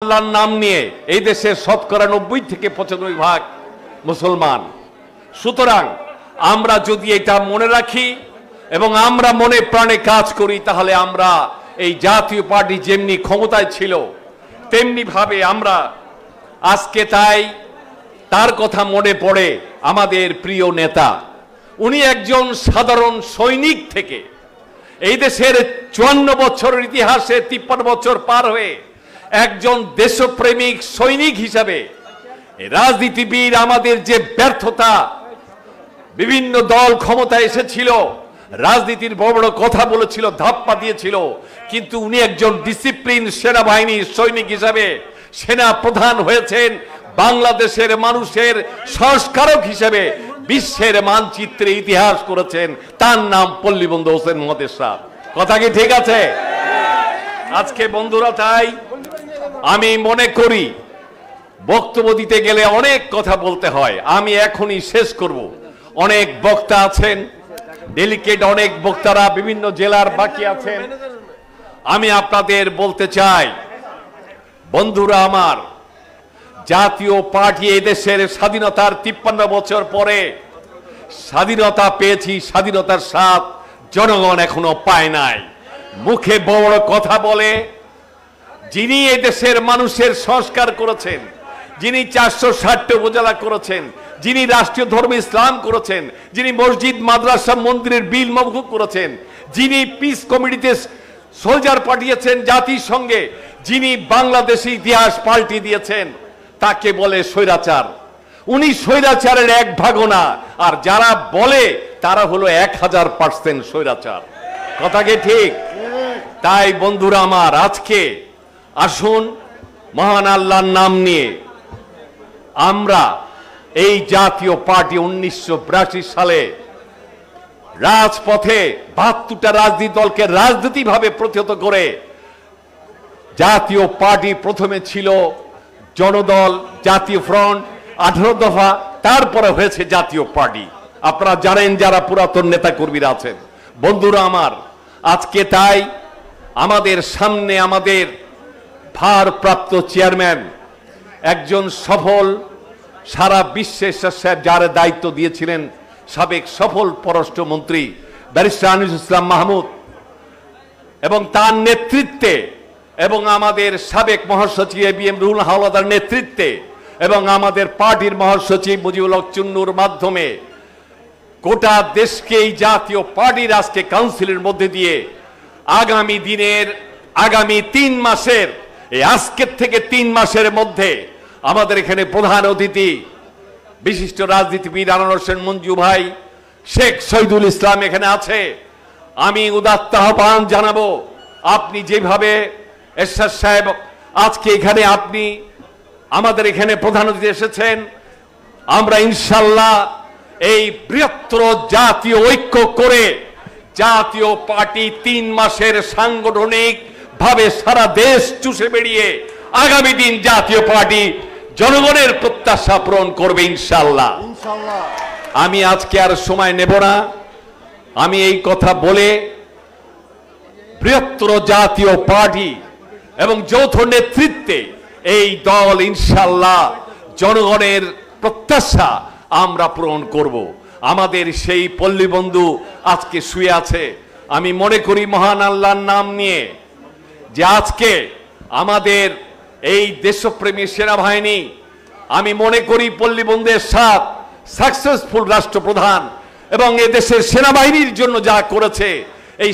আল্লাহর নাম নিয়ে এই দেশের শতকরা 90 থেকে 95% মুসলমান। সুতরাং আমরা যদি এটা মনে রাখি এবং আমরা মনে প্রাণে কাজ করি, তাহলে আমরা এই জাতীয় পার্টি যেমনি ক্ষমতায় ছিল তেমনি ভাবে আমরা আজকে তার কথা মনে পড়ে আমাদের প্রিয় নেতা। উনি একজন সাধারণ সৈনিক থেকে এই দেশের 54 বছরের ইতিহাসে 53 বছর পার হয়ে একজন দেশপ্রেমিক সৈনিক হিসাবে রাজনীতিবিদ, আমাদের যে ব্যর্থতা, বিভিন্ন দল ক্ষমতায় এসেছিল, রাজনীতির বড় বড় কথা বলেছিল, ধাপ্পা দিয়েছিল, কিন্তু উনি একজন ডিসিপ্লিন সেনাবাহিনীর সৈনিক হিসাবে সেনা প্রধান হয়েছেন, বাংলাদেশের মানুষের সংস্কারক হিসেবে বিশ্বের মানচিত্রে ইতিহাস করেছেন। তার নাম পল্লীবন্ধু হোসেন মোহাম্মদ এরশাদ। কথা কি ঠিক আছে? আজকে বন্ধুরা, তাই আমি মনে করি বক্তব্য দিতে গেলে অনেক কথা বলতে হয়, আমি এখনই শেষ করব। অনেক বক্তা আছেন, ডেলিগেট অনেক বক্তারা বিভিন্ন জেলার বাকি আছেন। আমি আপনাদের বলতে চাই, বন্ধুরা আমার, জাতীয় পার্টি এই দেশের স্বাধীনতার 53 বছর পরে স্বাধীনতা পেয়েছি, স্বাধীনতার স্বাদ জনগণ এখনো পায় নাই। মুখে বড় কথা বলে যিনি এই দেশের মানুষের সংস্কার করেছেন, যিনি 460টি উপজেলা করেছেন, যিনি রাষ্ট্রীয় ধর্ম ইসলাম করেছেন, যিনি মসজিদ মাদ্রাসা মন্দিরের বিল মওকুফ করেছেন, যিনি পিস কমিটিতে সোলজার পাঠিয়েছেন জাতিসংঘে, যিনি বাংলাদেশি ইতিহাস পাল্টে দিয়েছেন, তাকে বলে স্বৈরাচার। উনি স্বৈরাচারের এক ভাগও না, আর যারা বলে তারা হলো 1000% স্বৈরাচার। কথা কি ঠিক? তাই বন্ধুরা আমার, আজকে আসুন মহান আল্লাহর নাম নিয়ে আমরা এই জাতীয় পার্টি 1982 সালে রাজপথে 72টা রাজনৈতিক দলকে রাজনৈতিকভাবে প্রতিহত করে জাতীয় পার্টি প্রথমে ছিল জনদল, জাতীয় ফ্রন্ট, 18 দফা, তারপরে হয়েছে জাতীয় পার্টি। আপনারা জানেন যারা পুরাতন নেতা কর্মীরা আছেন। বন্ধুরা আমার, আজকে তাই আমাদের সামনে আমাদের ভারপ্রাপ্ত চেয়ারম্যান, একজন সফল, সারা বিশ্বে যার দায়িত্ব দিয়েছিলেন সাবেক সফল পররাষ্ট্রমন্ত্রী ব্যারিস্টার আনিসুল ইসলাম মাহমুদ, এবং তার নেতৃত্বে, এবং আমাদের সাবেক মহাসচিব এবিএম রুহুল হাওলাদার নেতৃত্বে, এবং আমাদের পার্টির মহাসচিব মুজিবুল হক চুন্নুর মাধ্যমে গোটা দেশকে এই জাতীয় পার্টির আজকে কাউন্সিলের মধ্যে দিয়ে আগামী দিনের, আগামী 3 মাসের, এই আজকের থেকে 3 মাসের মধ্যে আমাদের এখানে প্রধান অতিথি বিশিষ্ট রাজনীতিবিদ আনোয়ার হোসেন মঞ্জু ভাই, শেখ শহীদুল ইসলাম এখানে আছে। আমি উদাত্ত আহ্বান জানাবো, আপনি যেভাবে এরশাদ সাহেব আজকে এখানে আপনি আমাদের এখানে প্রধান অতিথি এসেছেন, আমরা ইনশাল্লাহ এই বৃহত্তর জাতীয় ঐক্য করে জাতীয় পার্টি 3 মাসের সাংগঠনিক ভাবে সারা দেশ চুষে বেরিয়ে আগামী দিন জাতীয় পার্টি জনগণের প্রত্যাশা পূরণ করবে ইনশাল্লাহ। আমি আজকে আর সময় নেব না, আমি এই কথা বলে বৃহত্তর জাতীয় পার্টি এবং যৌথ নেতৃত্বে এই দল ইনশাল্লাহ জনগণের প্রত্যাশা আমরা পূরণ করব। আমাদের সেই পল্লীবন্ধু আজকে শুয়ে আছে। আমি মনে করি মহান আল্লাহর নাম নিয়ে যে আজকে আমাদের এই দেশপ্রেমী সেনাবাহিনী, আমি মনে করি পল্লীবন্ধু এরশাদ সাকসেসফুল রাষ্ট্রপ্রধান এবং এদেশের সেনাবাহিনীর জন্য যা করেছে, এই